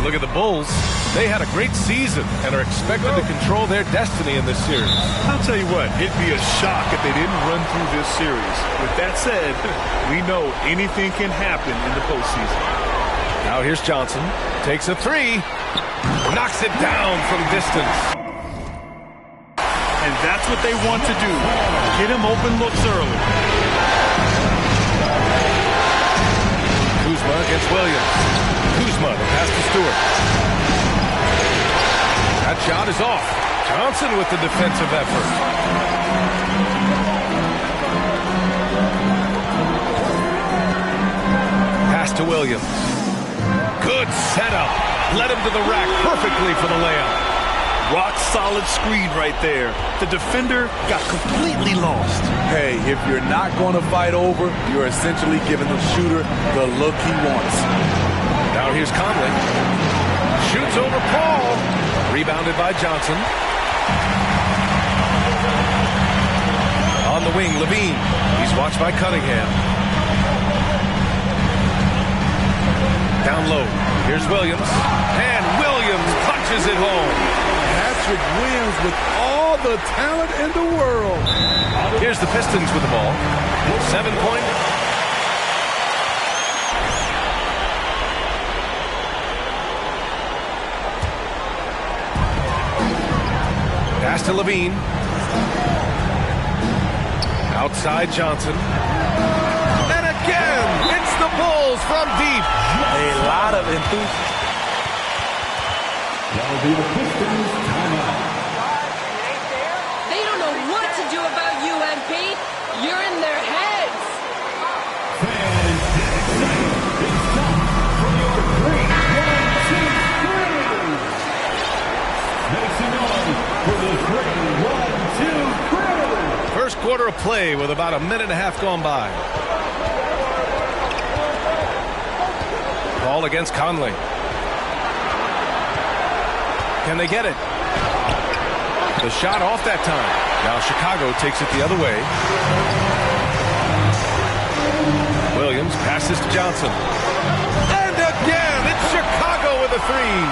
Look at the Bulls. They had a great season and are expected to control their destiny in this series. I'll tell you what, it'd be a shock if they didn't run through this series. With that said, we know anything can happen in the postseason. Now here's Johnson. Takes a three. Knocks it down from distance. And that's what they want to do. Get him open looks early. Kuzma against Williams. Kuzma, the pass to Stewart. That shot is off. Johnson with the defensive effort. Pass to Williams. Good setup. Led him to the rack perfectly for the layup. Rock solid screen right there. The defender got completely lost. Hey, if you're not going to fight over, you're essentially giving the shooter the look he wants. Now here's Conley. Shoots over Paul. Rebounded by Johnson. On the wing, Levine. He's watched by Cunningham. Down low. Here's Williams. And Williams punches it home. Patrick Williams with all the talent in the world. Here's the Pistons with the ball. 7-point. Pass to Levine. Outside Johnson. And again, it's the Bulls from deep. A lot of enthusiasm. That'll be the Pistons timeout. They don't know what to do about you, MP. You're in their heads. Fans get excited. It's time for your great 1, 2, 3. Make some noise for the great 1, 2, 3. First quarter of play with about a minute and a half gone by. Ball against Conley. Can they get it? The shot off that time. Now Chicago takes it the other way. Williams passes to Johnson. And again, it's Chicago with a three.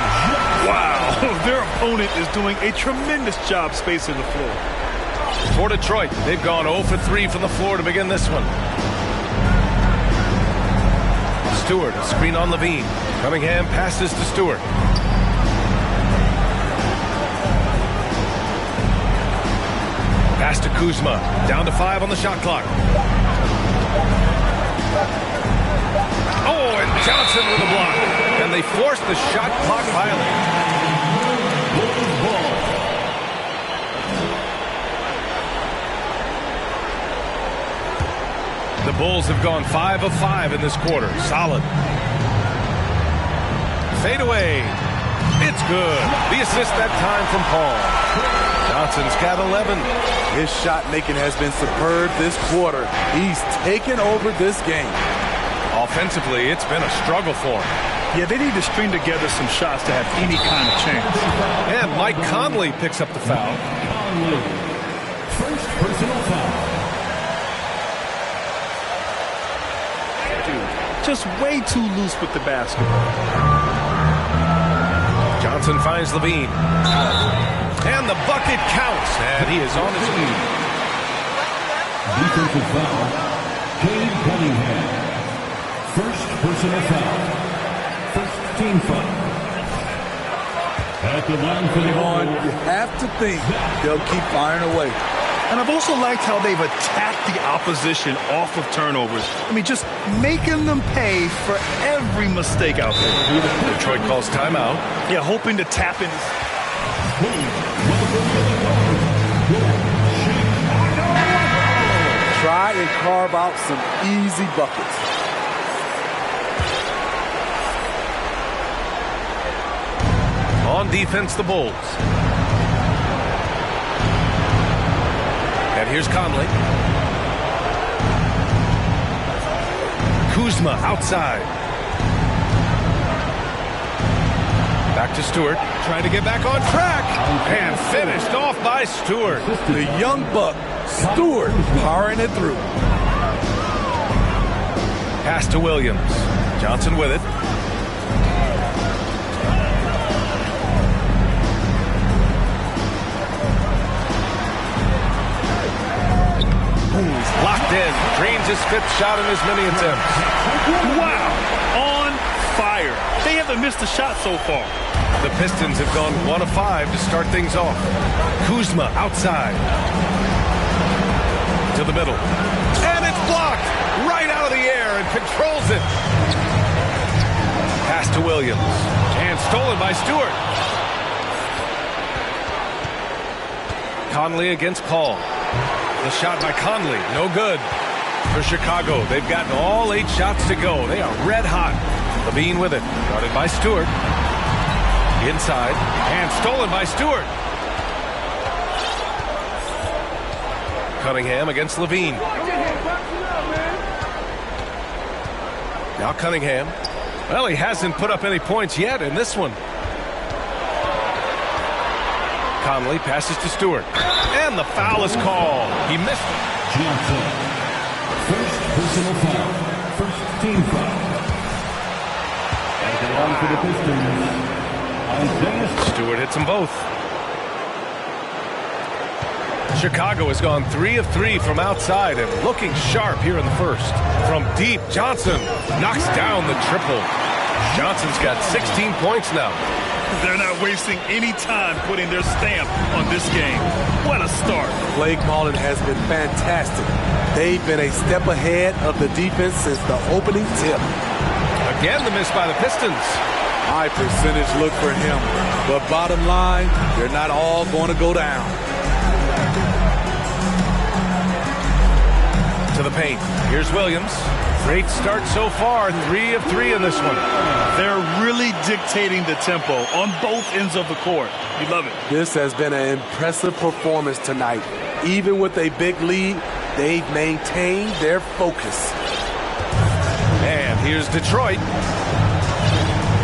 Wow, their opponent is doing a tremendous job spacing the floor. For Detroit, they've gone 0 for 3 from the floor to begin this one. Stewart, a screen on Levine. Cunningham passes to Stewart. Pass to Kuzma. Down to 5 on the shot clock. Oh, and Johnson with a block. And they force the shot clock violation. The Bulls have gone 5 of 5 in this quarter. Solid. Fade away. It's good. The assist that time from Paul. Johnson's got 11. His shot making has been superb this quarter. He's taken over this game. Offensively, it's been a struggle for him. Yeah, they need to string together some shots to have any kind of chance. And Mike Conley picks up the foul. Conley. First personal foul. Just way too loose with the basketball. Johnson finds Levine. And the bucket counts. And he is on his feet. Defensive foul. Cade Cunningham. First personal foul. First team foul. At the line for the On, you have to think they'll keep firing away. And I've also liked how they've attacked the opposition off of turnovers. I mean, just making them pay for every mistake out there. Detroit calls timeout. Yeah, hoping to tap in. Try and carve out some easy buckets. On defense, the Bulls. And here's Conley. Kuzma outside. Back to Stewart. Trying to get back on track. And finished off by Stewart. The young buck, Stewart, powering it through. Pass to Williams. Johnson with it. his 5th shot in as many attempts. Wow, on fire. They haven't missed a shot so far. The Pistons have gone 1 of 5 to start things off. Kuzma outside. To the middle. And it's blocked right out of the air and controls it. Pass to Williams. And stolen by Stewart. Conley against Paul. The shot by Conley, no good. For Chicago, they've gotten all 8 shots to go. They are red hot. Levine with it, guarded by Stewart. Inside, and stolen by Stewart. Cunningham against Levine. Now Cunningham. Well, he hasn't put up any points yet in this one. Conley passes to Stewart. And the foul is called. He missed it. Johnson. First personal foul. First team foul. And the line for the Pistons. Stewart hits them both. Chicago has gone 3 of 3 from outside and looking sharp here in the first. From deep, Johnson knocks down the triple. Johnson's got 16 points now. They're not wasting any time putting their stamp on this game. What a start. Play calling has been fantastic. They've been a step ahead of the defense since the opening tip. Again, the miss by the Pistons. High percentage look for him. But bottom line, they're not all going to go down. To the paint. Here's Williams. Great start so far. 3 of 3 in this one. They're really dictating the tempo on both ends of the court. You love it. This has been an impressive performance tonight. Even with a big lead, they've maintained their focus. And here's Detroit.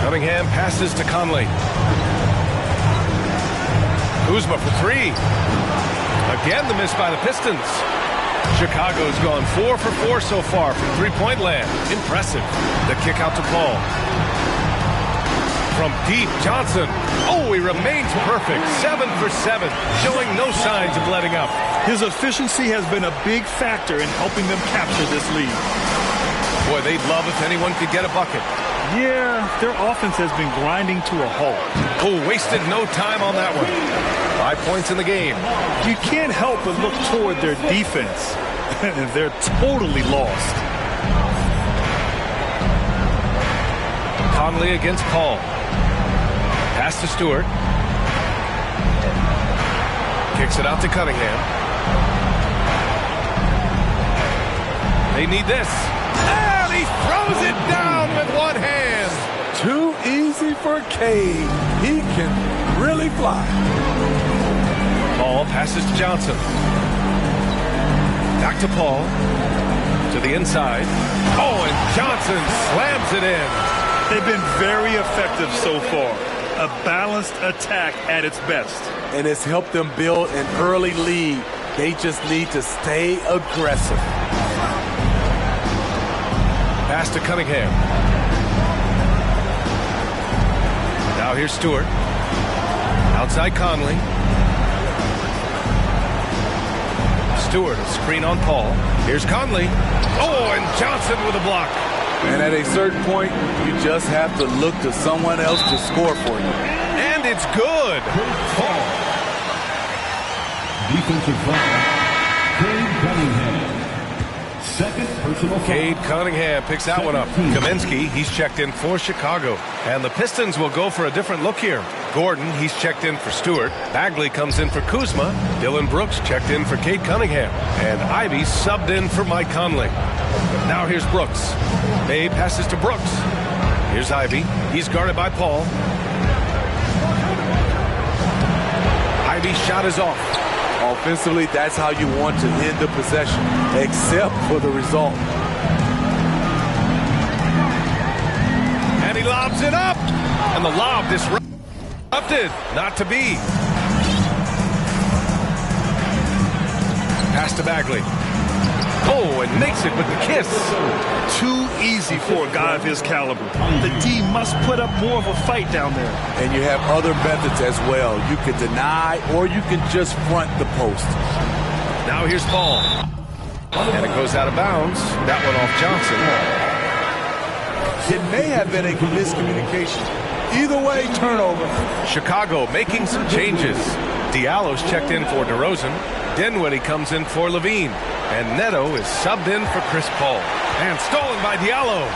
Cunningham passes to Conley. Kuzma for 3. Again, the miss by the Pistons. Chicago's gone 4 for 4 so far from three-point land. Impressive. The kick out to Paul. From deep, Johnson. Oh, he remains perfect. 7 for 7, showing no signs of letting up. His efficiency has been a big factor in helping them capture this lead. Boy, they'd love if anyone could get a bucket. Yeah, their offense has been grinding to a halt. Oh, wasted no time on that one. 5 points in the game. You can't help but look toward their defense. They're totally lost. Conley against Paul. Pass to Stewart. Kicks it out to Cunningham. They need this. And he throws it down with one hand. Too easy for Cade. He can really fly. Paul passes to Johnson. Back to Paul. To the inside. Oh, and Johnson slams it in. They've been very effective so far. A balanced attack at its best. And it's helped them build an early lead. They just need to stay aggressive. Pass to Cunningham. Now here's Stewart. Outside Conley. Stewart, a screen on Paul. Here's Conley. Oh, and Johnson with a block. And at a certain point, you just have to look to someone else to score for you. And it's good. Paul. Defensive foul. Cade Cunningham. Second personal foul. Cade Cunningham picks that one up. Kaminsky, he's checked in for Chicago. And the Pistons will go for a different look here. Gordon, he's checked in for Stewart. Bagley comes in for Kuzma. Dylan Brooks checked in for Cade Cunningham. And Ivy subbed in for Mike Conley. Now here's Brooks. Bay passes to Brooks. Here's Ivy. He's guarded by Paul. Ivy's shot is off. Offensively, that's how you want to end the possession, except for the result. And he lobs it up. And the lob disrupted. Not to be. Pass to Bagley. Oh, and makes it with the kiss. Too easy for a guy of his caliber. The D must put up more of a fight down there. And you have other methods as well. You can deny or you can just front the post. Now here's Paul. And it goes out of bounds. That one off Johnson. It may have been a miscommunication. Either way, turnover. Chicago making some changes. Diallo's checked in for DeRozan. Dinwiddie comes in for Levine. And Neto is subbed in for Chris Paul. And stolen by Diallo.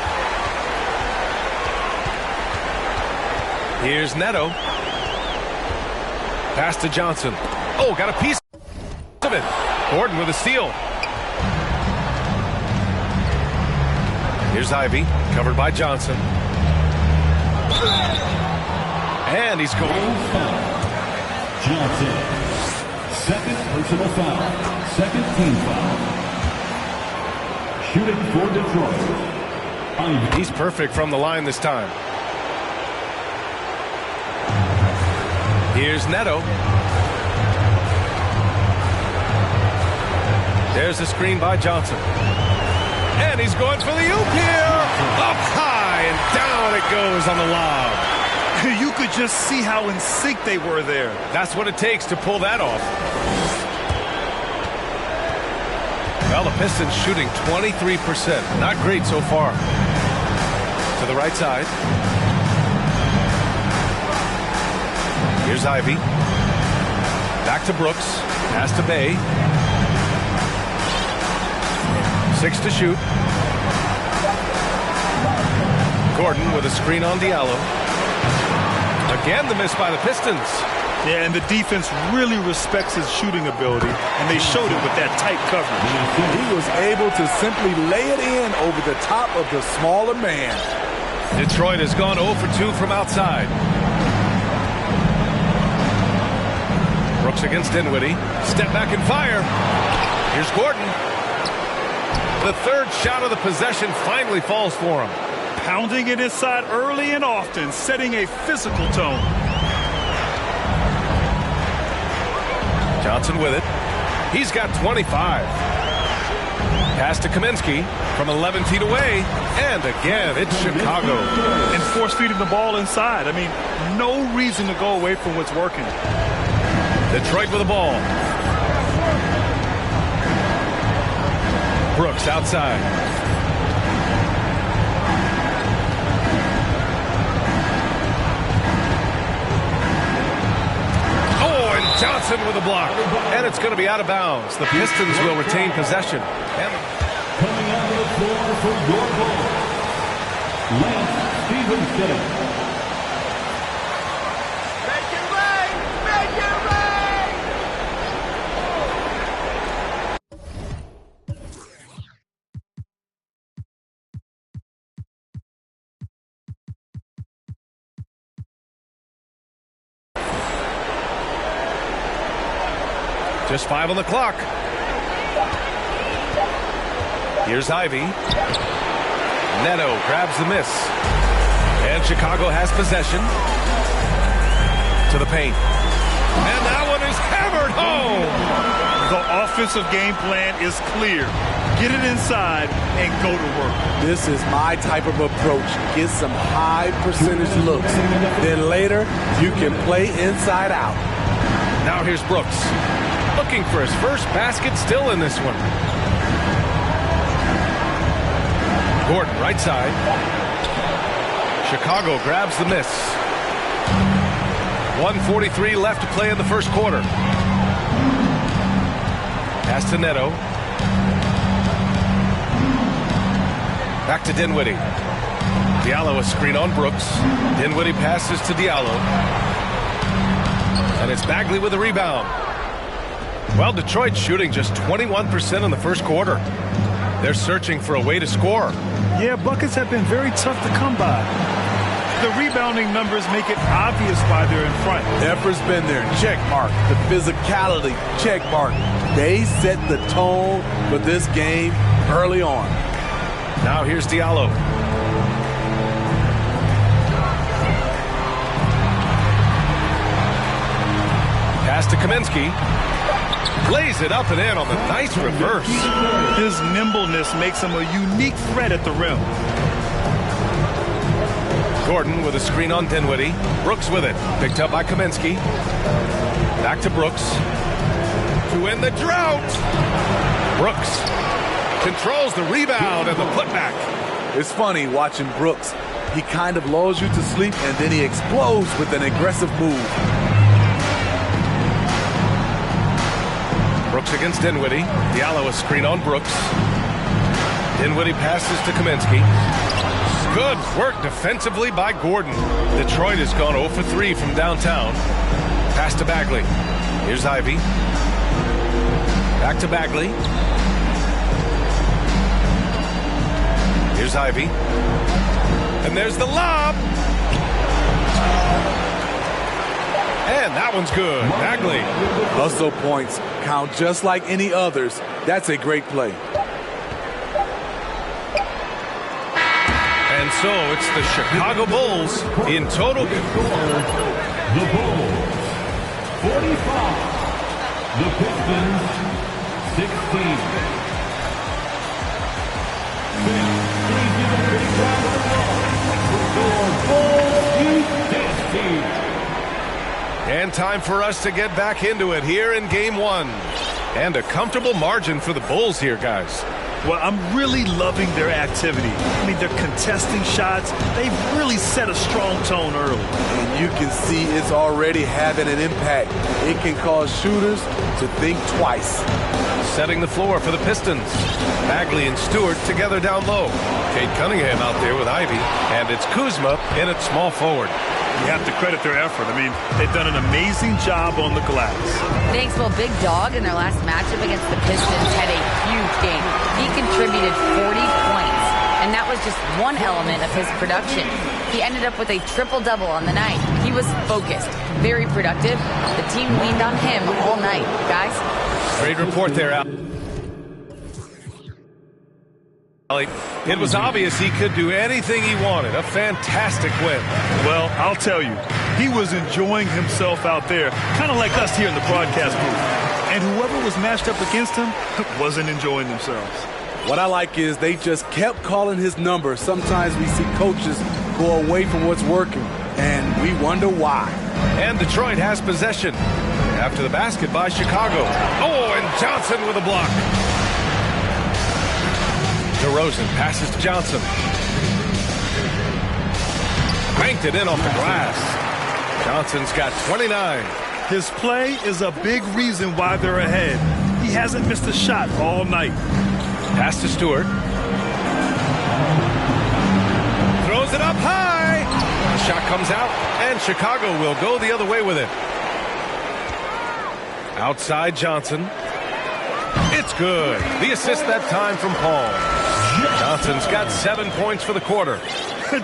Here's Neto. Pass to Johnson. Oh, got a piece of it. Gordon with a steal. Here's Ivy, covered by Johnson. And he's going. Johnson. Second personal foul. Second team foul. Shooting for Detroit. Ivy. He's perfect from the line this time. Here's Neto. There's a screen by Johnson. And he's going for the oop here. Up high and down it goes on the lob. You could just see how in sync they were there. That's what it takes to pull that off. Well, the Pistons shooting 23%. Not great so far. To the right side. Here's Ivy. Back to Brooks. Pass to Bay. 6 to shoot. Gordon with a screen on Diallo. Again, the miss by the Pistons. Yeah, and the defense really respects his shooting ability, and they showed it with that tight coverage. He was able to simply lay it in over the top of the smaller man. Detroit has gone 0 for 2 from outside. Brooks against Dinwiddie. Step back and fire. Here's Gordon. The third shot of the possession finally falls for him. Pounding it inside early and often, setting a physical tone. Johnson with it. He's got 25. Pass to Kaminsky from 11 feet away. And again, it's Chicago. And force feeding the ball inside. I mean, no reason to go away from what's working. Detroit with the ball. Brooks outside. Oh, and Johnson with a block. And it's going to be out of bounds. The Pistons will retain possession. Coming onto the floor for your goal, Lance Stevenson. Make it rain! Make it rain! Just 5 on the clock. Here's Ivy. Neto grabs the miss. And Chicago has possession. To the paint. And that one is hammered home. The offensive game plan is clear. Get it inside and go to work. This is my type of approach. Get some high percentage looks. Then later, you can play inside out. Now here's Brooks. Looking for his first basket, still in this one. Gordon, right side. Chicago grabs the miss. 1:43 left to play in the first quarter. Pass to Neto. Back to Dinwiddie. Diallo a screen on Brooks. Dinwiddie passes to Diallo. And it's Bagley with the rebound. Well, Detroit shooting just 21% in the first quarter. They're searching for a way to score. Yeah, buckets have been very tough to come by. The rebounding numbers make it obvious why they're in front. Effort's been there. Check mark. The physicality. Check mark. They set the tone for this game early on. Now here's Diallo. Pass to Kaminsky. Plays it up and in on the nice reverse. His nimbleness makes him a unique threat at the rim. Gordon with a screen on Dinwiddie. Brooks with it. Picked up by Kaminsky. Back to Brooks. To end the drought. Brooks controls the rebound and the putback. It's funny watching Brooks. He kind of lulls you to sleep, and then he explodes with an aggressive move. Brooks against Dinwiddie. Diallo a screen on Brooks. Dinwiddie passes to Kaminsky. Good work defensively by Gordon. Detroit has gone 0 for 3 from downtown. Pass to Bagley. Here's Ivy. Back to Bagley. Here's Ivy. And there's the lob. And that one's good. Bagley. Hustle points count just like any others. That's a great play. And so it's the Chicago Bulls in total. The Bulls, 45. The Pistons, 16. Please give a big round of applause for Bulls Youth Team. And time for us to get back into it here in Game 1. And a comfortable margin for the Bulls here, guys. Well, I'm really loving their activity. I mean, they're contesting shots. They've really set a strong tone early. And you can see it's already having an impact. It can cause shooters to think twice. Setting the floor for the Pistons. Bagley and Stewart together down low. Kate Cunningham out there with Ivy. And it's Kuzma in at small forward. You have to credit their effort. I mean, they've done an amazing job on the glass. Thanks. Well, Big Dog in their last matchup against the Pistons had a huge game. He contributed 40 points, and that was just one element of his production. He ended up with a triple-double on the night. He was focused, very productive. The team leaned on him all night. Guys? Great report there, Al. It was obvious he could do anything he wanted. A fantastic win. Well, I'll tell you, he was enjoying himself out there, kind of like us here in the broadcast booth. And whoever was matched up against him wasn't enjoying themselves. What I like is they just kept calling his number. Sometimes we see coaches go away from what's working, and we wonder why. And Detroit has possession. After the basket by Chicago. Oh, and Johnson with a block. DeRozan passes to Johnson. Banked it in off the glass. Johnson's got 29. His play is a big reason why they're ahead. He hasn't missed a shot all night. Pass to Stewart. Throws it up high. The shot comes out, and Chicago will go the other way with it. Outside Johnson. It's good. The assist that time from Paul. Johnson's got 7 points for the quarter.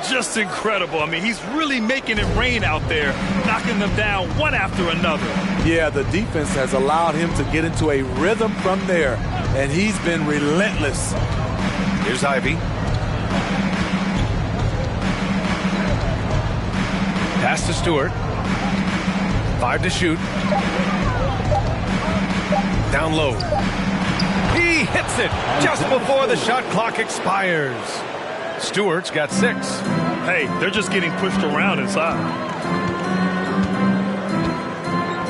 Just incredible. I mean, he's really making it rain out there, knocking them down one after another. Yeah, the defense has allowed him to get into a rhythm from there, and he's been relentless. Here's Ivy. Pass to Stewart. 5 to shoot. Down low. He hits it just before the shot clock expires. Stewart's got 6. Hey, they're just getting pushed around inside.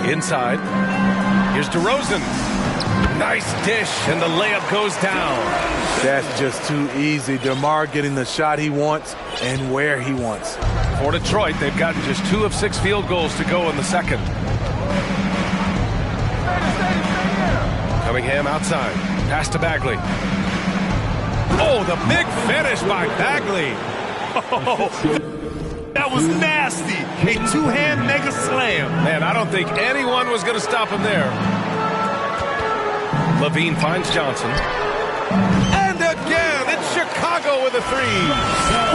Inside. Here's DeRozan. Nice dish, and the layup goes down. That's just too easy. DeMar getting the shot he wants and where he wants. For Detroit, they've gotten just 2 of 6 field goals to go in the second. Cunningham outside. Pass to Bagley. Oh, the big finish by Bagley. Oh, that was nasty. A two-hand mega slam. Man, I don't think anyone was going to stop him there. Levine finds Johnson. And again, it's Chicago with a 3.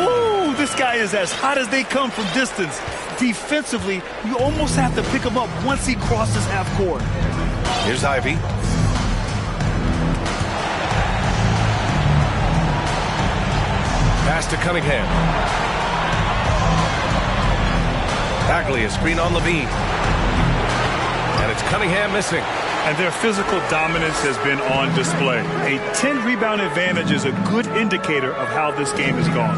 Ooh, this guy is as hot as they come from distance. Defensively, you almost have to pick him up once he crosses half court. Here's Ivy. Pass to Cunningham. Bagley, a screen on Levine. And it's Cunningham missing. And their physical dominance has been on display. A 10-rebound advantage is a good indicator of how this game has gone.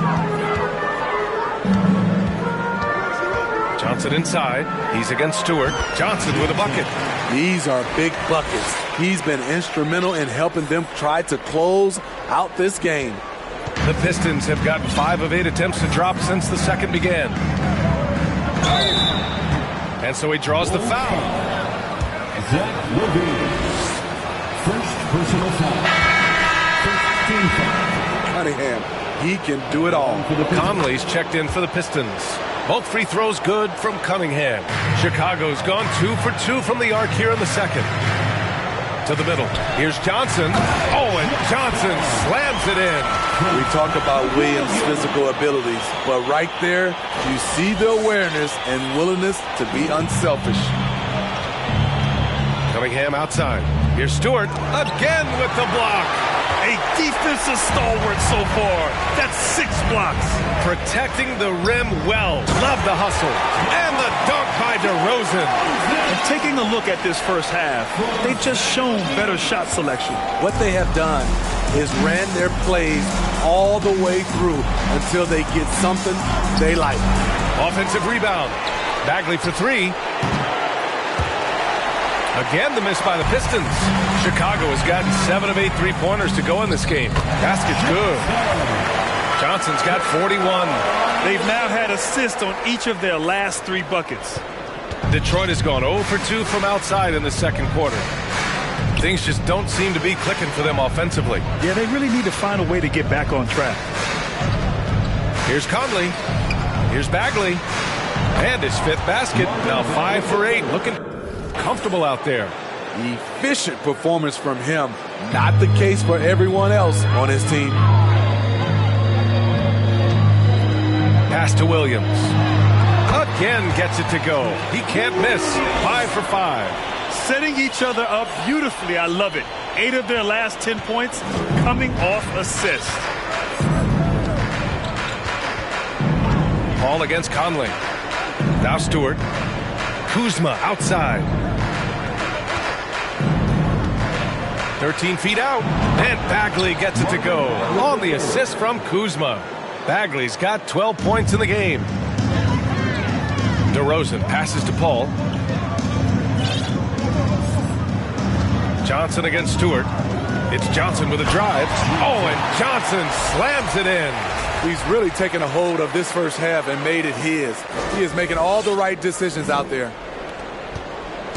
Johnson inside. He's against Stewart. Johnson with a bucket. These are big buckets. He's been instrumental in helping them try to close out this game. The Pistons have gotten 5 of 8 attempts to drop since the second began. And so he draws the foul. Zach Levine. First personal foul. First team foul. Cunningham, he can do it all. Conley's checked in for the Pistons. Both free throws good from Cunningham. Chicago's gone 2 for 2 from the arc here in the second. To the middle. Here's Johnson. Oh, and Johnson slams it in. We talk about Williams' physical abilities, but right there, you see the awareness and willingness to be unselfish. Cunningham outside. Here's Stewart again with the block. A defensive stalwart so far. That's 6 blocks. Protecting the rim well. Love the hustle. And the dunk by DeRozan. And taking a look at this first half, they've just shown better shot selection. What they have done is ran their plays all the way through until they get something they like. Offensive rebound. Bagley for 3. Again, the miss by the Pistons. Chicago has gotten 7 of 8 three-pointers to go in this game. Basket's good. Johnson's got 41. They've now had assists on each of their last 3 buckets. Detroit has gone 0 for 2 from outside in the second quarter. Things just don't seem to be clicking for them offensively. Yeah, they really need to find a way to get back on track. Here's Conley. Here's Bagley. And his 5th basket. Now 5 for 8. Looking comfortable out there. Efficient performance from him. Not the case for everyone else on his team. Pass to Williams. Again gets it to go. He can't miss. 5 for 5. Setting each other up beautifully. I love it. 8 of their last 10 points coming off assists. Paul against Conley. Now Stewart. Kuzma outside. 13 feet out. And Bagley gets it to go. On the assist from Kuzma. Bagley's got 12 points in the game. DeRozan passes to Paul. Johnson against Stewart. It's Johnson with a drive. Oh, and Johnson slams it in. He's really taken a hold of this first half and made it his. He is making all the right decisions out there.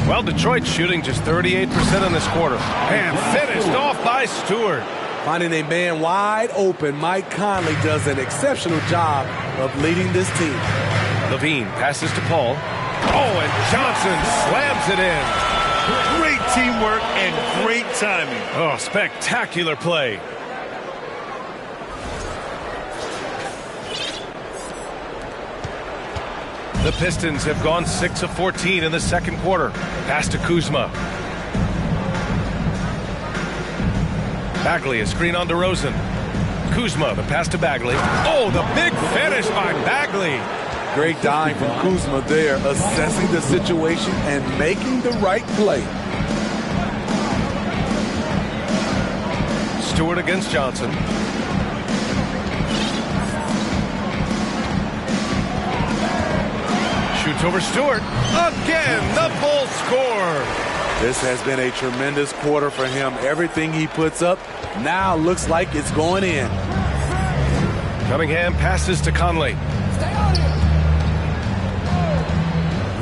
Well, Detroit's shooting just 38% in this quarter. And finished off by Stewart. Finding a man wide open, Mike Conley does an exceptional job of leading this team. Levine passes to Paul. Oh, and Johnson slams it in. Great teamwork and great timing. Oh, spectacular play. The Pistons have gone 6 of 14 in the second quarter. Pass to Kuzma. Bagley, a screen on DeRozan. Kuzma, the pass to Bagley. Oh, the big finish by Bagley. Great dime from Kuzma there, assessing the situation and making the right play. Stewart against Johnson. Shoots over Stewart. Again, the Bulls score. This has been a tremendous quarter for him. Everything he puts up now looks like it's going in. Cunningham passes to Conley.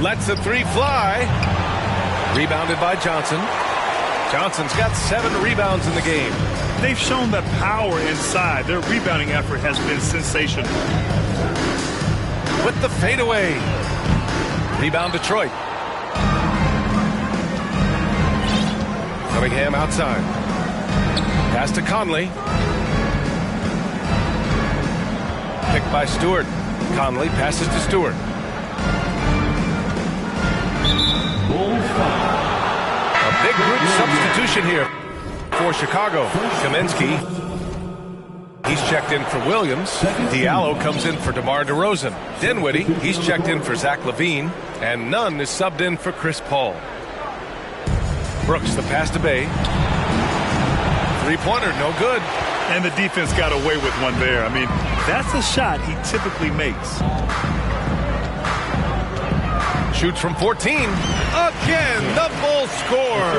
Lets the 3 fly. Rebounded by Johnson. Johnson's got 7 rebounds in the game. They've shown that power inside. Their rebounding effort has been sensational. With the fadeaway. Rebound Detroit. Cunningham outside. Pass to Conley. Picked by Stewart. Conley passes to Stewart. A big group substitution here for Chicago. Kaminsky. He's checked in for Williams. Diallo comes in for DeMar DeRozan. Dinwiddie, he's checked in for Zach Levine. And Nunn is subbed in for Chris Paul. Brooks, the pass to Bay. 3-pointer, no good. And the defense got away with one there. I mean, that's a shot he typically makes. Shoots from 14. Again, the Bulls score.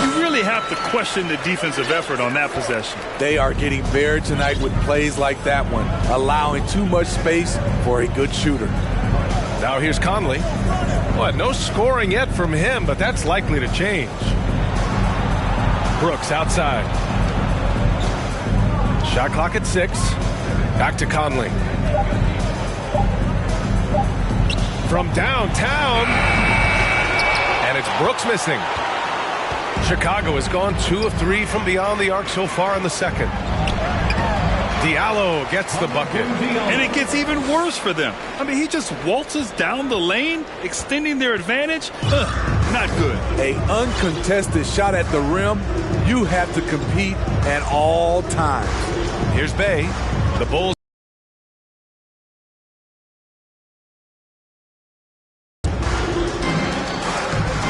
You really have to question the defensive effort on that possession. They are getting buried tonight with plays like that one, allowing too much space for a good shooter. Now here's Conley. What? No scoring yet from him, but that's likely to change. Brooks outside. Shot clock at 6. Back to Conley. From downtown. And it's Brooks missing. Chicago has gone 2 of 3 from beyond the arc so far in the second. Diallo gets the bucket. And it gets even worse for them. I mean, he just waltzes down the lane, extending their advantage. Not good. An uncontested shot at the rim. You have to compete at all times. Here's Bay. The Bulls.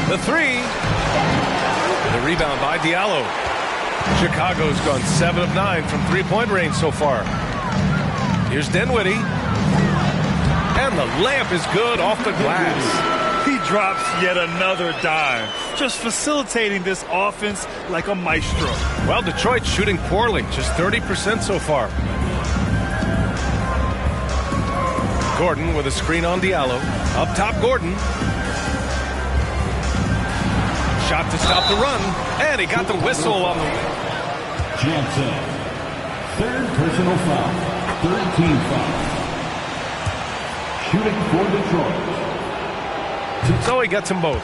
The 3. The rebound by Diallo. Chicago's gone 7 of 9 from three-point range so far. Here's Dinwiddie. And the layup is good off the glass. He drops yet another dime, just facilitating this offense like a maestro. Well, Detroit's shooting poorly, just 30% so far. Gordon with a screen on Diallo. Up top, Gordon. Shot to stop the run, and he got the whistle on the... Johnson, third personal foul, third team foul. Shooting for Detroit. So he gets them both.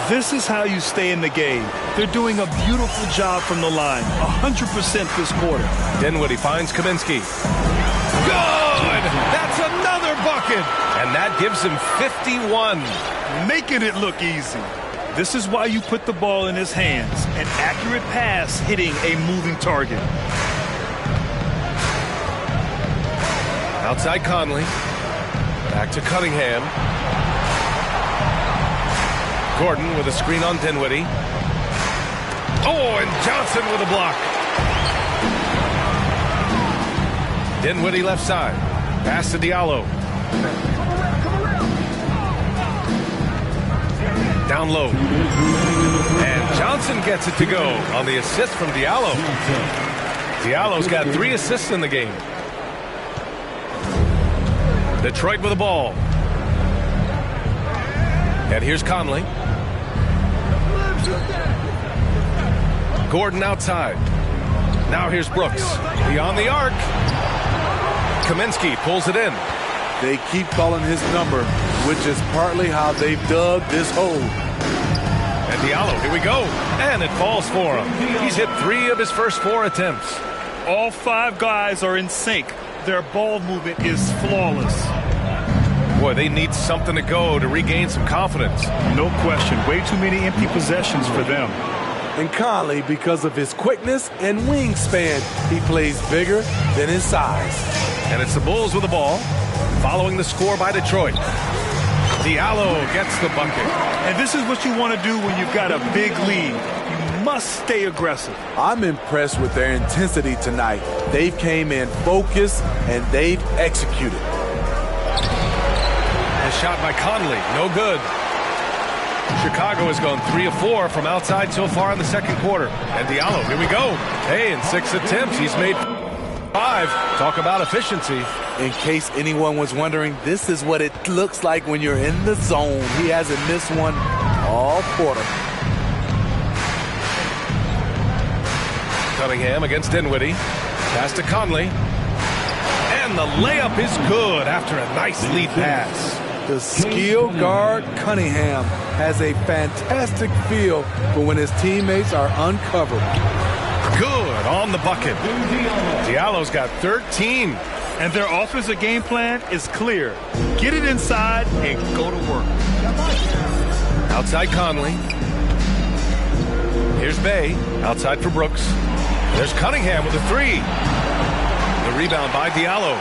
This is how you stay in the game. They're doing a beautiful job from the line, 100% this quarter. Dinwiddie finds Kaminsky. Good! That's another bucket! And that gives him 51. Making it look easy. This is why you put the ball in his hands. An accurate pass hitting a moving target. Outside Conley. Back to Cunningham. Gordon with a screen on Dinwiddie. Oh, and Johnson with a block. Dinwiddie left side. Pass to Diallo. Down low. And Johnson gets it to go on the assist from Diallo. Diallo's got 3 assists in the game. Detroit with the ball. And here's Conley. Gordon outside. Now here's Brooks. Beyond the arc. Kaminsky pulls it in. They keep calling his number, which is partly how they've dug this hole. And Diallo, here we go. And it falls for him. He's hit 3 of his first 4 attempts. All 5 guys are in sync. Their ball movement is flawless. Boy, they need something to go to regain some confidence. No question. Way too many empty possessions for them. And Conley, because of his quickness and wingspan, he plays bigger than his size. And it's the Bulls with the ball, following the score by Detroit. Diallo gets the bucket. And this is what you want to do when you've got a big lead. You must stay aggressive. I'm impressed with their intensity tonight. They've came in focused, and they've executed. A shot by Conley, no good. Chicago has gone 3 of 4 from outside so far in the second quarter. And Diallo, here we go. Hey, in 6 attempts, he's made 5. Talk about efficiency. In case anyone was wondering, this is what it looks like when you're in the zone. He hasn't missed one all quarter. Cunningham against Dinwiddie. Pass to Conley. And the layup is good after a nice lead pass. The skill guard Cunningham has a fantastic feel for when his teammates are uncovered. Good on the bucket. Diallo's got 13. And their offensive game plan is clear. Get it inside and go to work. Outside Conley. Here's Bay. Outside for Brooks. There's Cunningham with a 3. The rebound by Diallo.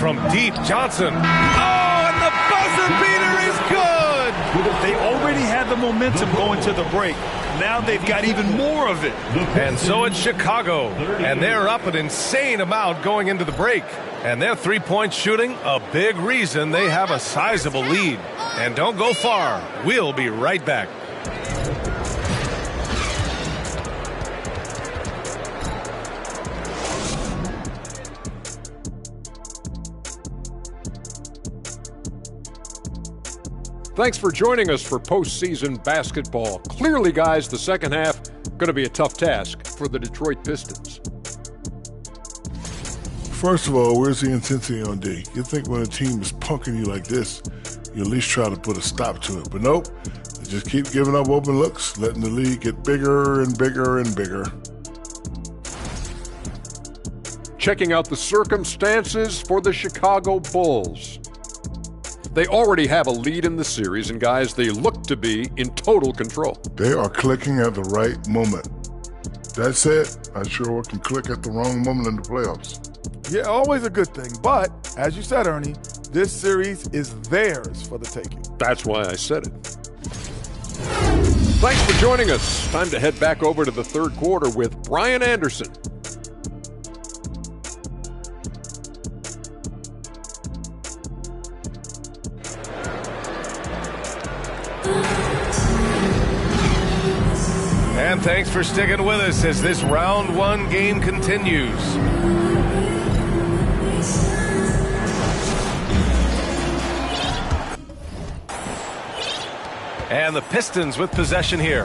From deep, Johnson. Oh, and the buzzer beater is good! They already had the momentum going to the break. Now they've got even more of it. And so it's Chicago, and they're up an insane amount going into the break. And their three-point shooting, a big reason they have a sizable lead. And don't go far. We'll be right back. Thanks for joining us for postseason basketball. Clearly, guys, the second half going to be a tough task for the Detroit Pistons. First of all, where's the intensity on D? You think when a team is punking you like this, you at least try to put a stop to it. But nope, they just keep giving up open looks, letting the lead get bigger and bigger and bigger. Checking out the circumstances for the Chicago Bulls. They already have a lead in the series, and guys, they look to be in total control. They are clicking at the right moment. That said, I sure can click at the wrong moment in the playoffs. Yeah, always a good thing. But, as you said, Ernie, this series is theirs for the taking. That's why I said it. Thanks for joining us. Time to head back over to the third quarter with Brian Anderson. And thanks for sticking with us as this round one game continues. And the Pistons with possession here.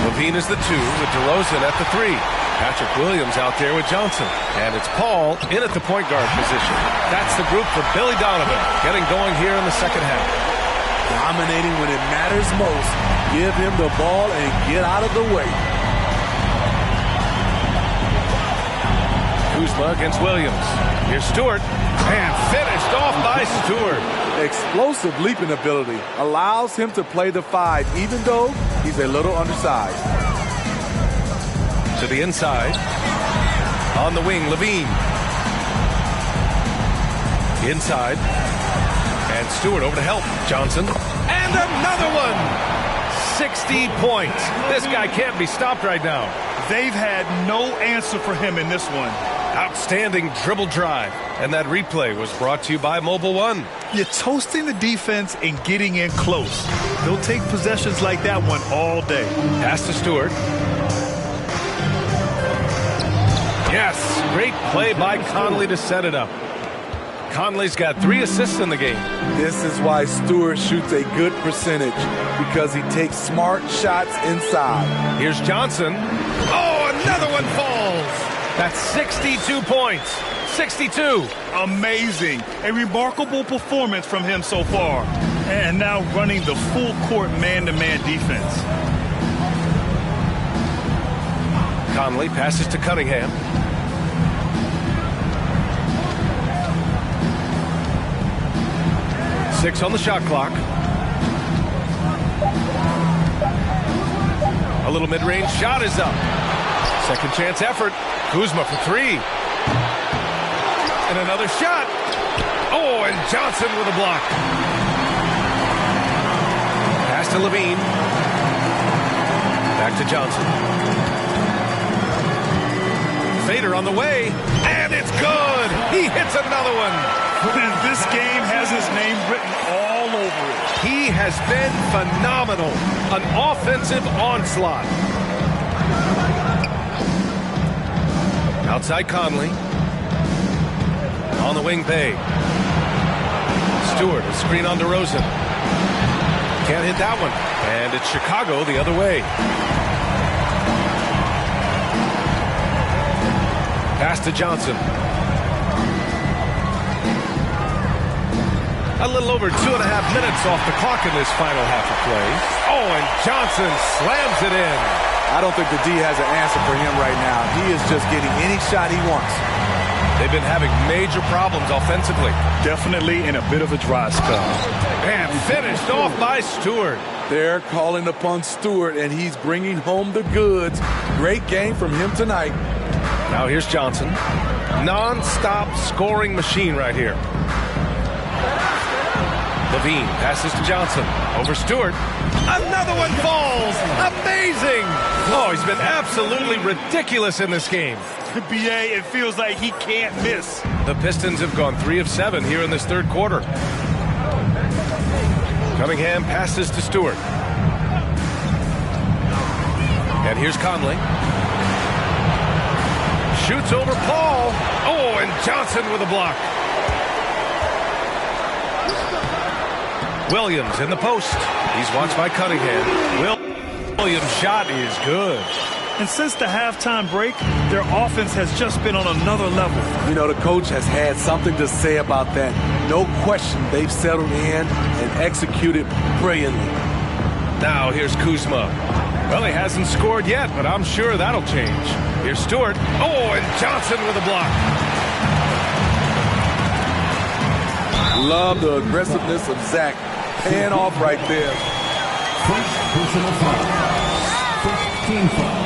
Levine is the two with DeRozan at the three. Patrick Williams out there with Johnson. And it's Paul in at the point guard position. That's the group for Billy Donovan getting going here in the second half. Dominating when it matters most. Give him the ball and get out of the way. Kuzma against Williams. Here's Stewart. And finished off by Stewart. Explosive leaping ability allows him to play the five, even though he's a little undersized. To the inside. On the wing, Levine. Inside. And Stewart over to help. Johnson. And another one! 60 points. This guy can't be stopped right now. They've had no answer for him in this one. Outstanding dribble drive. And that replay was brought to you by Mobile One. You're toasting the defense and getting in close. They'll take possessions like that one all day. Pass to Stewart. Yes, great play by Conley to set it up. Conley's got 3 assists in the game. This is why Stewart shoots a good percentage, because he takes smart shots inside. Here's Johnson. Oh, another one falls. That's 62 points. 62. Amazing. A remarkable performance from him so far. And now running the full court man-to-man defense. Conley passes to Cunningham. Six on the shot clock. A little mid-range shot is up. Second chance effort. Kuzma for 3. And another shot. Oh, and Johnson with a block. Pass to Levine. Back to Johnson. Fader on the way. And it's good. He hits another one. This game has his name written all over it. He has been phenomenal. An offensive onslaught. Outside Conley. On the wing, Bay. Stewart, a screen on DeRozan. Can't hit that one. And it's Chicago the other way. Pass to Johnson. A little over 2.5 minutes off the clock in this final half of play. Oh, and Johnson slams it in. I don't think the D has an answer for him right now. He is just getting any shot he wants. They've been having major problems offensively. Definitely in a bit of a dry spell. And finished off by Stewart. They're calling upon Stewart, and he's bringing home the goods. Great game from him tonight. Now here's Johnson. Non-stop scoring machine right here. Levine passes to Johnson. Over Stewart. Another one falls. Amazing. Oh, he's been absolutely ridiculous in this game. BA, it feels like he can't miss. The Pistons have gone 3 of 7 here in this third quarter. Cunningham passes to Stewart. And here's Conley. Shoots over Paul. Oh, and Johnson with a block. Williams in the post. He's watched by Cunningham. Williams' shot is good. And since the halftime break, their offense has just been on another level. You know, the coach has had something to say about that. No question, they've settled in and executed brilliantly. Now here's Kuzma. Well, he hasn't scored yet, but I'm sure that'll change. Here's Stewart. Oh, and Johnson with a block. Love the aggressiveness of Zach. Paying off right there. First personal foul. First team foul.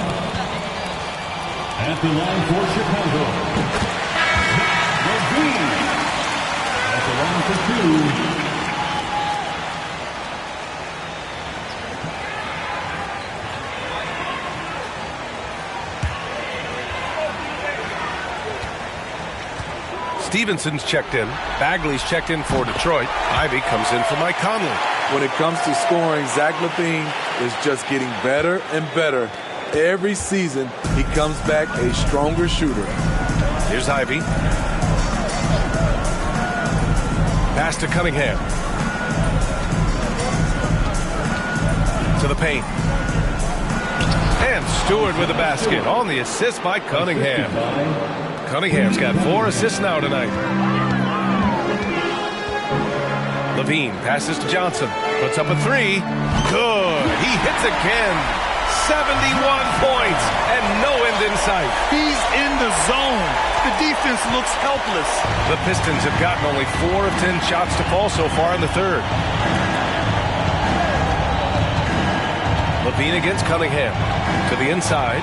At the line for Chicago, Levine. At the line for 2. Stevenson's checked in. Bagley's checked in for Detroit. Ivy comes in for Mike Conley. When it comes to scoring, Zach LaVine is just getting better and better. Every season, he comes back a stronger shooter. Here's Ivy. Pass to Cunningham. To the paint. And Stewart with the basket on the assist by Cunningham. Cunningham's got 4 assists now tonight. Levine passes to Johnson. Puts up a 3. Good. He hits again. 71 points and no end in sight. He's in the zone. The defense looks helpless. The Pistons have gotten only 4 of 10 shots to fall so far in the third. Levine against Cunningham. To the inside.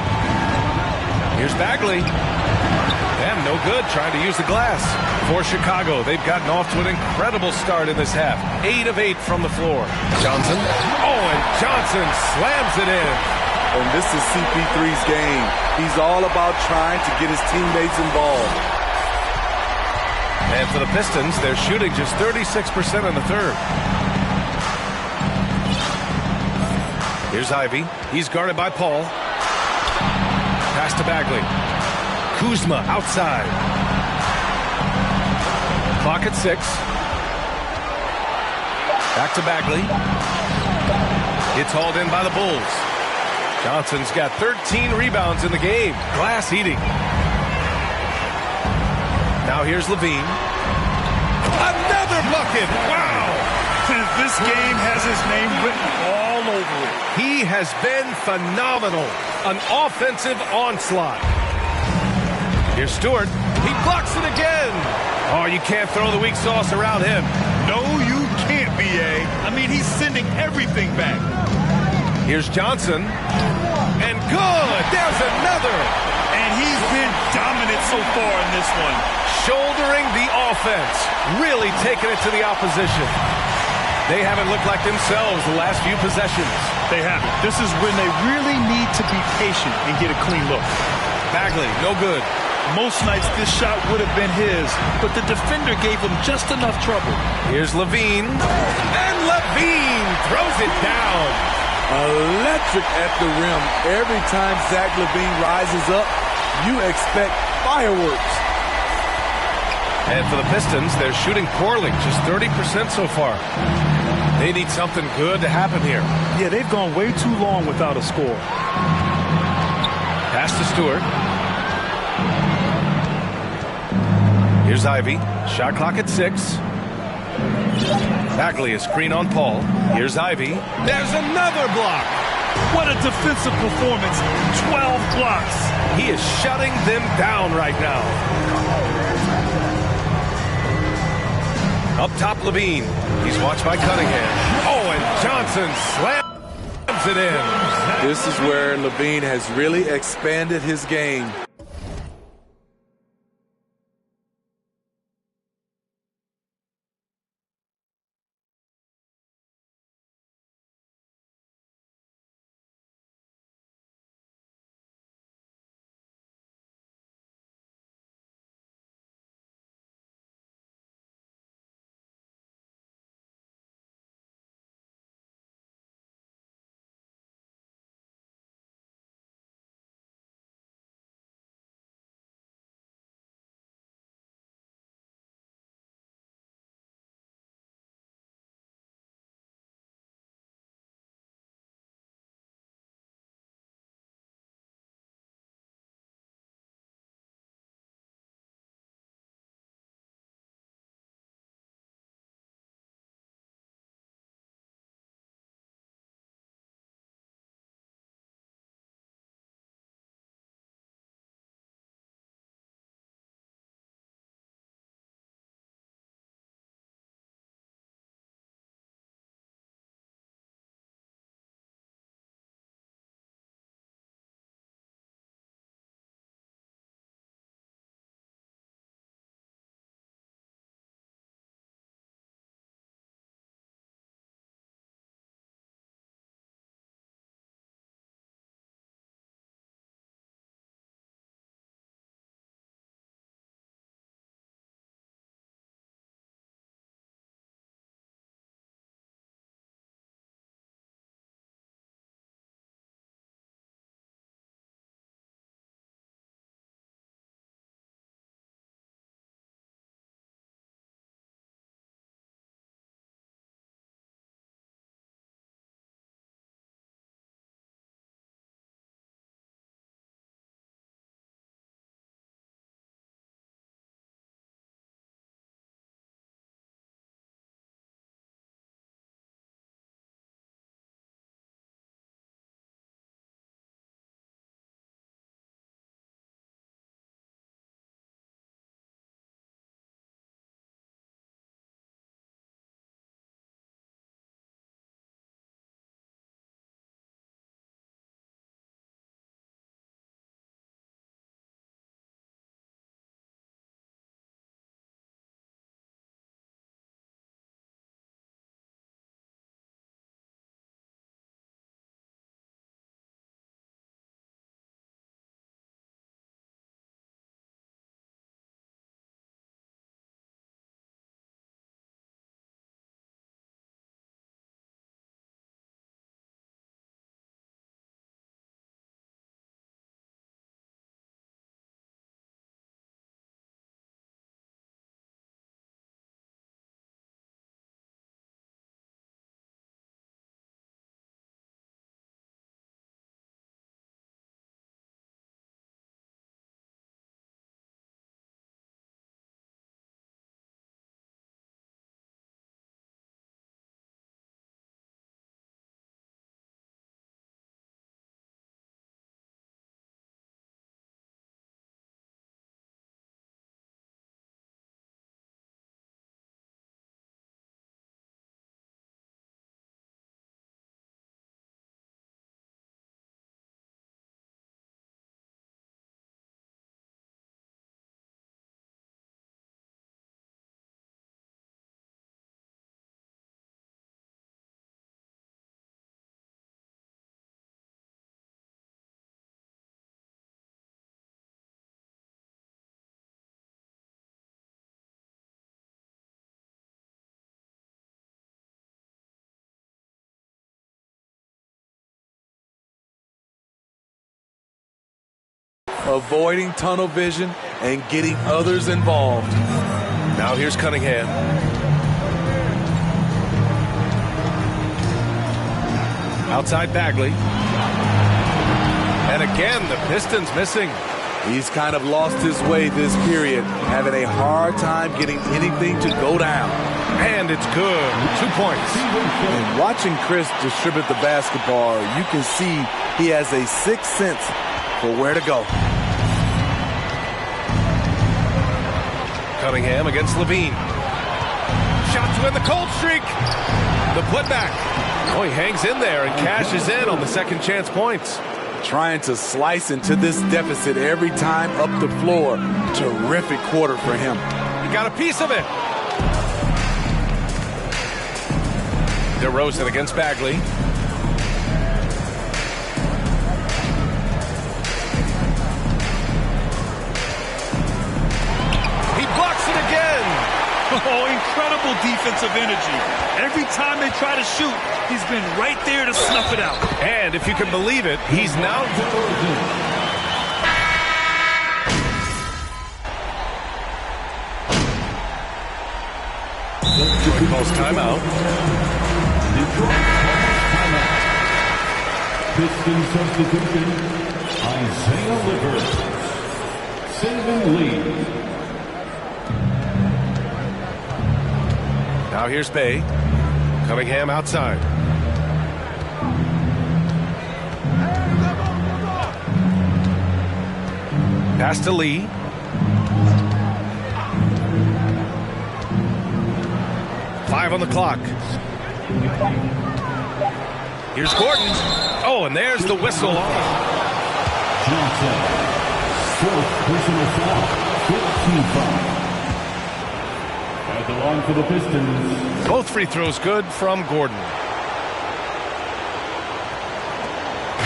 Here's Bagley. And no good, trying to use the glass. For Chicago, they've gotten off to an incredible start in this half. 8 of 8 from the floor. Johnson. Oh, and Johnson slams it in. And this is CP3's game. He's all about trying to get his teammates involved. And for the Pistons, they're shooting just 36% in the third. Here's Ivy. He's guarded by Paul. Pass to Bagley. Kuzma outside. Clock at 6. Back to Bagley. It's hauled in by the Bulls. Johnson's got 13 rebounds in the game. Glass eating. Now here's Levine. Another bucket! Wow! This game has his name written all over it. He has been phenomenal. An offensive onslaught. Here's Stewart. He blocks it again. Oh, you can't throw the weak sauce around him. No, you can't, B.A. I mean, he's sending everything back. Here's Johnson. And good. There's another. And he's been dominant so far in this one. Shouldering the offense. Really taking it to the opposition. They haven't looked like themselves the last few possessions. They haven't. This is when they really need to be patient and get a clean look. Bagley, no good. Most nights this shot would have been his, but the defender gave him just enough trouble. Here's Levine. And Levine throws it down. Electric at the rim. Every time Zach LaVine rises up, you expect fireworks. And for the Pistons, they're shooting poorly, just 30% so far. They need something good to happen here. Yeah, they've gone way too long without a score. Pass to Stewart. Here's Ivy. Shot clock at 6. Bagley a screen on Paul. Here's Ivy. There's another block. What a defensive performance. 12 blocks. He is shutting them down right now. Up top, Levine. He's watched by Cunningham. Oh, and Johnson slams it in. This is where LaVine has really expanded his game. avoiding tunnel vision and getting others involved. Now here's Cunningham. Outside Bagley. And again, the Pistons missing. He's kind of lost his way this period, having a hard time getting anything to go down. And it's good. 2 points. And watching Chris distribute the basketball, you can see he has a sixth sense for where to go. Cunningham against Levine. Shot to win the cold streak. The putback. Oh, he hangs in there and cashes in on the second chance points. Trying to slice into this deficit every time up the floor. Terrific quarter for him. He got a piece of it. DeRozan against Bagley. He blocks it again. Oh, incredible defensive energy. Every time they try to shoot, he's been right there to snuff it out. And if you can believe it, he's now... Detroit calls timeout. Pistons substitution, Isaiah Livers, Saban Lee. Now here's Bay. Cunningham outside. Pass to Lee. Five on the clock. Here's Gordon. Oh, and there's the whistle. Johnson, fourth personal foul, 15 foul. At the line for the Pistons. Both free throws good from Gordon.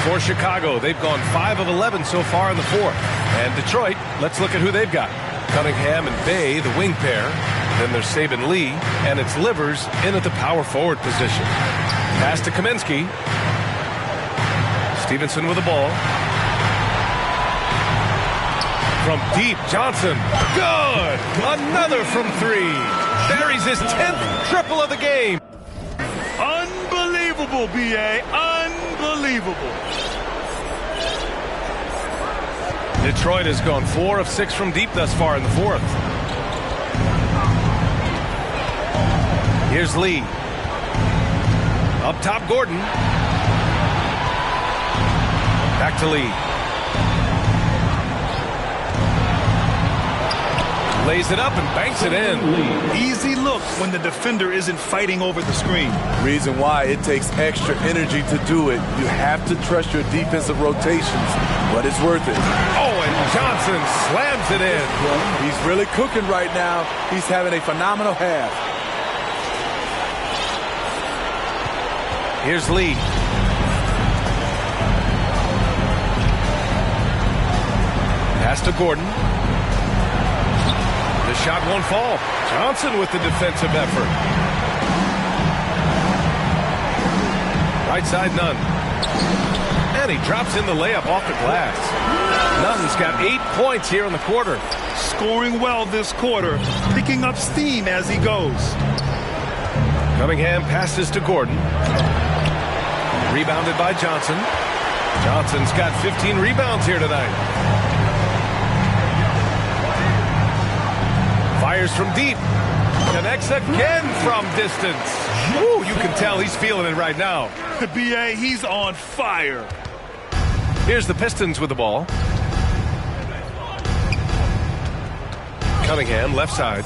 For Chicago, they've gone 5 of 11 so far in the fourth. And Detroit, let's look at who they've got. Cunningham and Bay, the wing pair. Then there's Saban Lee, and it's Livers in at the power forward position. Pass to Kaminsky. Stevenson with the ball. From deep, Johnson. Good! Another from three. Buries his 10th triple of the game. Unbelievable, B.A. Unbelievable. Detroit has gone 4 of 6 from deep thus far in the fourth. Here's Lee. Up top, Gordon. Back to Lee. Lays it up and banks it in. Easy look when the defender isn't fighting over the screen. Reason why it takes extra energy to do it. You have to trust your defensive rotations, but it's worth it. Oh, and Johnson slams it in. He's really cooking right now. He's having a phenomenal half. Here's Lee. Pass to Gordon. The shot won't fall. Johnson with the defensive effort. Right side, Nunn. And he drops in the layup off the glass. Nunn's got 8 points here in the quarter. Scoring well this quarter, picking up steam as he goes. Cunningham passes to Gordon. Rebounded by Johnson. Johnson's got 15 rebounds here tonight. Fires from deep. Connects again from distance. Woo, you can tell he's feeling it right now. B.A., he's on fire. Here's the Pistons with the ball. Cunningham, left side.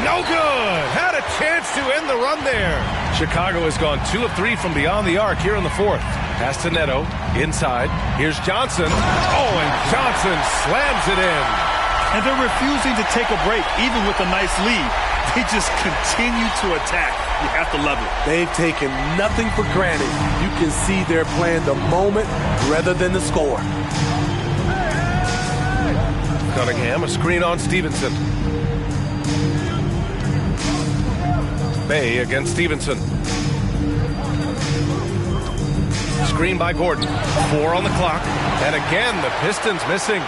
No good. Had a chance to end the run there. Chicago has gone 2 of 3 from beyond the arc here in the fourth. Pass to Neto. Inside. Here's Johnson. Oh, and Johnson slams it in. And they're refusing to take a break, even with a nice lead. They just continue to attack. You have to love it. They've taken nothing for granted. You can see they're playing the moment rather than the score. Cunningham, a screen on Stevenson. Bay against Stevenson. Screen by Gordon. 4 on the clock. And again, the Pistons missing.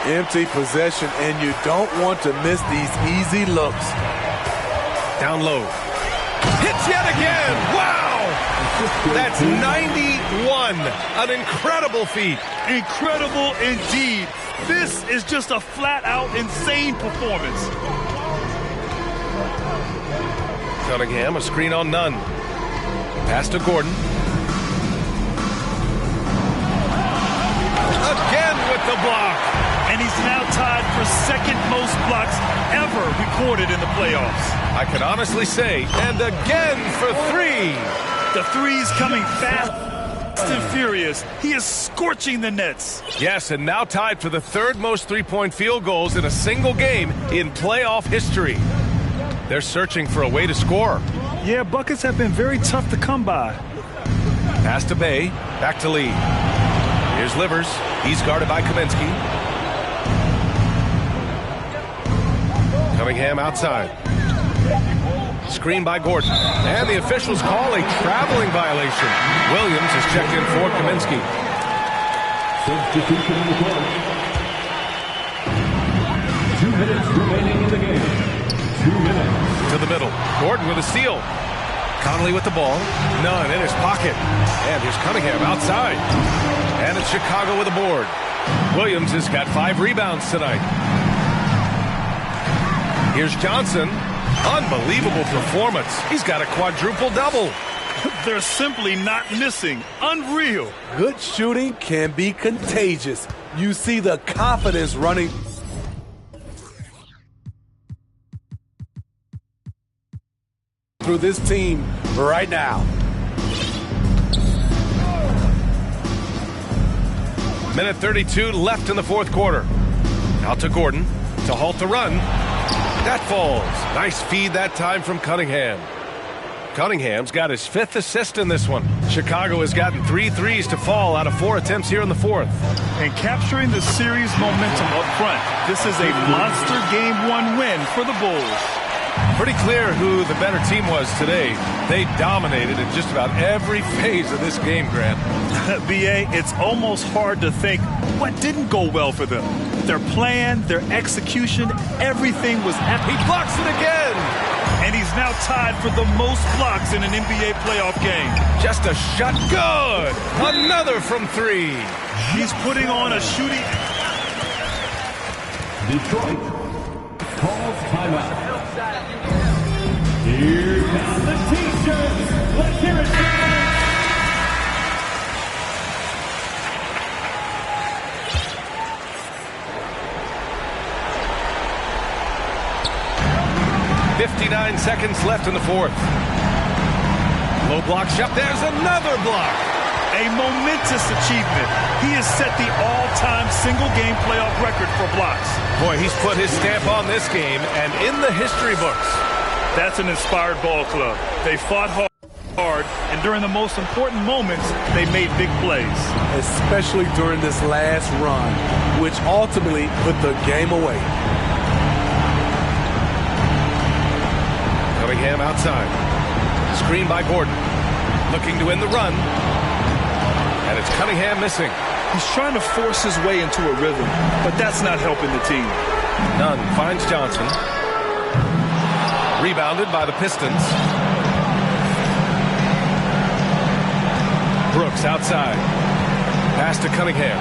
Empty possession, and you don't want to miss these easy looks. Down low. Hits yet again. Wow! That's 91. An incredible feat. Incredible indeed. This is just a flat-out insane performance. Cunningham, a screen on none. Pass to Gordon. Again with the block. And he's now tied for second most blocks ever recorded in the playoffs. I can honestly say, and again for 3. The three's coming fast and furious. He is scorching the Nets. Yes, and now tied for the 3rd most three-point field goals in a single game in playoff history. They're searching for a way to score. Yeah, buckets have been very tough to come by. Pass to Bay, back to Lee. Here's Livers. He's guarded by Kaminsky. Cunningham outside. Screen by Gordon. And the officials call a traveling violation. Williams is checked in for Kaminsky. Substitution on the court. 2 minutes remaining in the game. 2 minutes. To the middle. Gordon with a steal. Conley with the ball. None in his pocket. And here's Cunningham outside. And it's Chicago with a board. Williams has got 5 rebounds tonight. Here's Johnson. Unbelievable performance. He's got a quadruple-double. They're simply not missing. Unreal. Good shooting can be contagious. You see the confidence running through this team right now. Minute 32 left in the 4th quarter. Out to Gordon to halt the run. That falls. Nice feed that time from Cunningham. Cunningham's got his 5th assist in this one. Chicago has gotten 3 threes to fall out of 4 attempts here in the 4th. And capturing the series momentum up front. This is a monster Game 1 win for the Bulls. Pretty clear who the better team was today. They dominated in just about every phase of this game, Grant. B.A., it's almost hard to think what didn't go well for them. Their plan, their execution, everything was epic. He blocks it again! And he's now tied for the most blocks in an NBA playoff game. Just a shot. Good! Another from 3. He's putting on a shooting. Detroit calls timeout. Here comes the T-shirts. Let's hear it, fans. .59 seconds left in the 4th. Low block shot. There's another block. A momentous achievement. He has set the all-time single-game playoff record for blocks. Boy, he's put his stamp on this game and in the history books. That's an inspired ball club. They fought hard, and during the most important moments, they made big plays. Especially during this last run, which ultimately put the game away. Cunningham outside. Screen by Gordon. Looking to end the run. And it's Cunningham missing. He's trying to force his way into a rhythm, but that's not helping the team. Nunn finds Johnson. Rebounded by the Pistons. Brooks outside. Pass to Cunningham.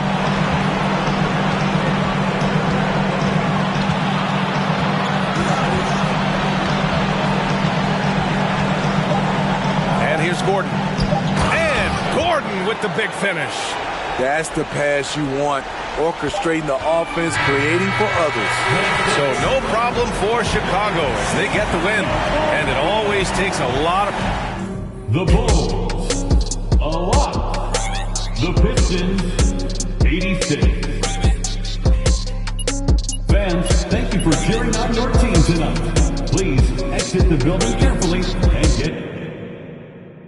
And here's Gordon. And Gordon with the big finish. That's the pass you want. Orchestrating the offense, creating for others. So no problem for Chicago as they get the win. And it always takes a lot of... The Bulls, a lot. The Pistons, 86. Fans, thank you for cheering on your team tonight. Please exit the building carefully